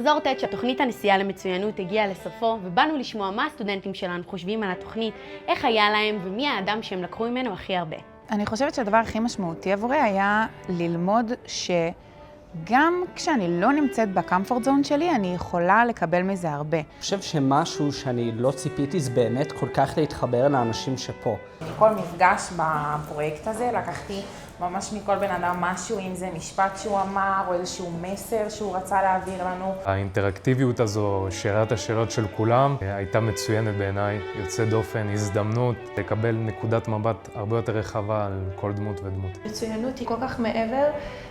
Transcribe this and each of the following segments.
מחזור ט' שתוכנית הנסיעה למצוינות הגיעה לסופו, ובאנו לשמוע מה הסטודנטים שלנו חושבים על התוכנית, איך היה להם ומי האדם שהם לקחו ממנו הכי הרבה. אני חושבת שהדבר הכי משמעותי עבורי היה ללמוד שגם כשאני לא נמצאת בקומפורט זון שלי, אני יכולה לקבל מזה הרבה. אני חושב שמשהו שאני לא ציפיתי זה באמת כל כך להתחבר לאנשים שפה. מכל מפגש בפרויקט הזה לקחתי ממש מכל בן אדם משהו, אם זה משפט שהוא אמר או איזשהו מסר שהוא רצה להעביר לנו. האינטראקטיביות הזו, שאלת השאלות של כולם, הייתה מצוינת בעיניי, יוצא דופן, הזדמנות לקבל נקודת מבט הרבה יותר רחבה על כל דמות ודמות. מצוינות היא כל כך מעבר,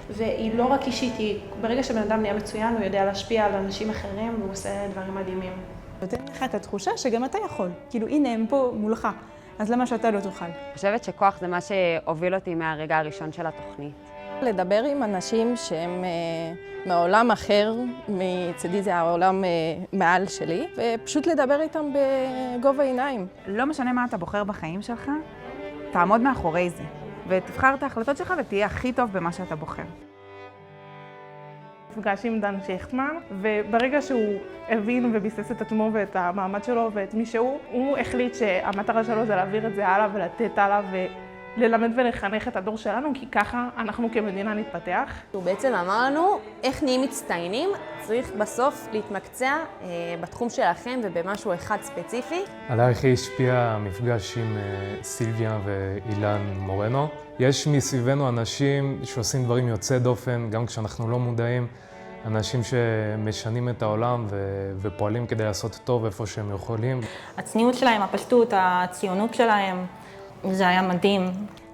והיא לא רק אישית, ברגע שבן אדם נהיה מצוין, הוא יודע להשפיע על אנשים אחרים והוא עושה דברים מדהימים. נותן לך את התחושה שגם אתה יכול, כאילו הנה הם פה מולך. אז למה שאתה לא תוכל? אני חושבת שכוח זה מה שהוביל אותי מהרגע הראשון של התוכנית. לדבר עם אנשים שהם מעולם אחר, מצדי זה העולם מעל שלי, ופשוט לדבר איתם בגובה עיניים. לא משנה מה אתה בוחר בחיים שלך, תעמוד מאחורי זה, ותבחר את ההחלטות שלך ותהיה הכי טוב במה שאתה בוחר. נפגש עם דן שכטמן, וברגע שהוא הבין וביסס את עצמו ואת המעמד שלו ואת מי הוא החליט שהמטרה שלו זה להעביר את זה הלאה ולתת הלאה וללמד ולחנך את הדור שלנו, כי ככה אנחנו כמדינה נתפתח. הוא בעצם אמר לנו איך נהיים מצטיינים, צריך בסוף להתמקצע בתחום שלכם ובמשהו אחד ספציפי. עליי הכי השפיע המפגש עם סילביה ואילן מורנו. יש מסביבנו אנשים שעושים דברים יוצא דופן, גם כשאנחנו לא מודעים, אנשים שמשנים את העולם ופועלים כדי לעשות טוב איפה שהם יכולים. הצניעות שלהם, הפשטות, הציונות שלהם, זה היה מדהים.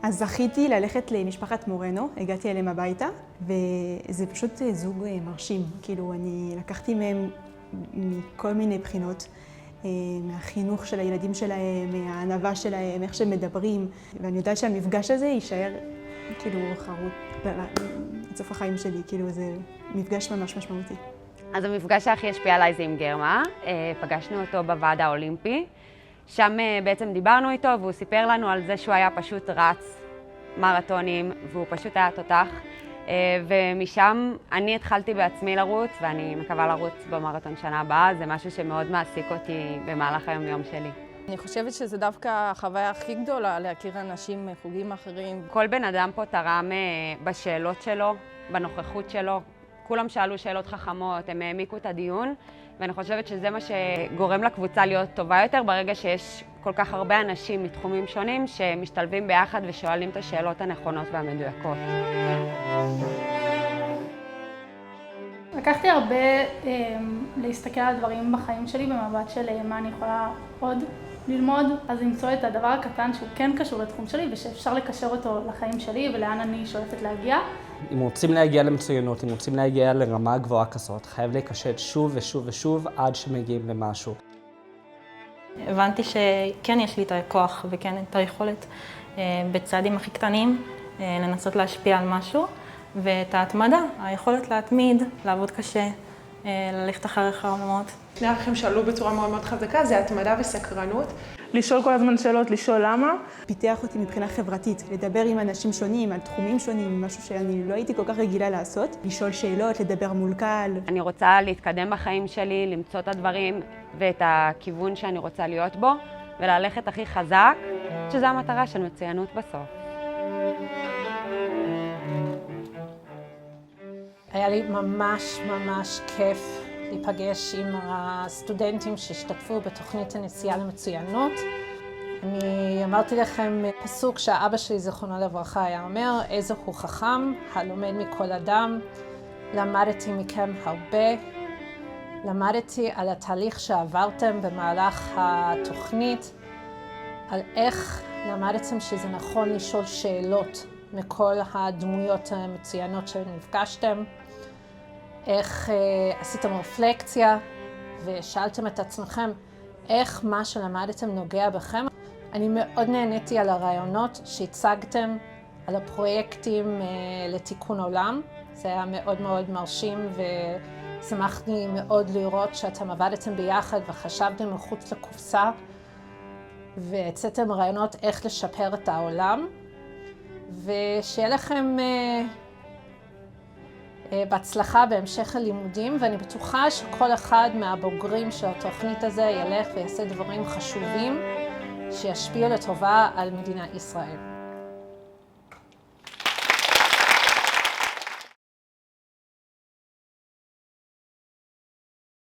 אז זכיתי ללכת למשפחת מורנו, הגעתי אליהם הביתה, וזה פשוט זוג מרשים. כאילו, אני לקחתי מהם מכל מיני בחינות, מהחינוך של הילדים שלהם, מהענווה שלהם, איך שהם מדברים, ואני יודעת שהמפגש הזה יישאר כאילו חרוט עד סוף החיים שלי, כאילו זה מפגש ממש משמעותי. אז המפגש שהכי השפיע עליי זה עם גרמה, פגשנו אותו בוועד האולימפי, שם בעצם דיברנו איתו והוא סיפר לנו על זה שהוא היה פשוט רץ מרתונים והוא פשוט היה תותח, ומשם אני התחלתי בעצמי לרוץ ואני מקווה לרוץ במרתון שנה הבאה, זה משהו שמאוד מעסיק אותי במהלך היום-יום שלי. אני חושבת שזה דווקא החוויה הכי גדולה להכיר אנשים מחוגים אחרים. כל בן אדם פה תרם בשאלות שלו, בנוכחות שלו. כולם שאלו שאלות חכמות, הם העמיקו את הדיון, ואני חושבת שזה מה שגורם לקבוצה להיות טובה יותר ברגע שיש כל כך הרבה אנשים מתחומים שונים שמשתלבים ביחד ושואלים את השאלות הנכונות והמדויקות. לקחתי הרבה להסתכל על דברים בחיים שלי במבט של מה אני יכולה עוד ללמוד, אז למצוא את הדבר הקטן שהוא כן קשור לתחום שלי ושאפשר לקשר אותו לחיים שלי ולאן אני שואפת להגיע. אם רוצים להגיע למצוינות, אם רוצים להגיע לרמה גבוהה כזאת, חייב להיקשט שוב ושוב ושוב עד שמגיעים למשהו. הבנתי שכן יש לי את הכוח וכן את היכולת בצעדים הכי קטנים לנסות להשפיע על משהו, ואת ההתמדה, היכולת להתמיד, לעבוד קשה, ללכת אחרי חלומות. שני הערכים שעלו בצורה מאוד מאוד חזקה זה התמדה וסקרנות. לשאול כל הזמן שאלות, לשאול למה. פיתח אותי מבחינה חברתית, לדבר עם אנשים שונים, על תחומים שונים, משהו שאני לא הייתי כל כך רגילה לעשות. לשאול שאלות, לדבר מול קהל. אני רוצה להתקדם בחיים שלי, למצוא את הדברים ואת הכיוון שאני רוצה להיות בו, וללכת הכי חזק, שזו המטרה של מצוינות בסוף. היה לי ממש כיף להיפגש עם הסטודנטים שהשתתפו בתוכנית הנסיעה למצוינות. אני אמרתי לכם פסוק שהאבא שלי זיכרונו לברכה היה אומר, איזה הוא חכם, הלומד מכל אדם. למדתי מכם הרבה, למדתי על התהליך שעברתם במהלך התוכנית, על איך למדתם שזה נכון לשאול שאלות מכל הדמויות המצוינות שנפגשתם, איך עשיתם רפלקציה ושאלתם את עצמכם איך מה שלמדתם נוגע בכם. אני מאוד נהניתי על הרעיונות שהצגתם, על הפרויקטים לתיקון עולם. זה היה מאוד מרשים ושמחתי מאוד לראות שאתם עבדתם ביחד וחשבתם מחוץ לקופסה והצאתם רעיונות איך לשפר את העולם. ושיהיה לכם בהצלחה בהמשך הלימודים, ואני בטוחה שכל אחד מהבוגרים של התוכנית הזה ילך ויעשה דברים חשובים שישפיעו לטובה על מדינת ישראל.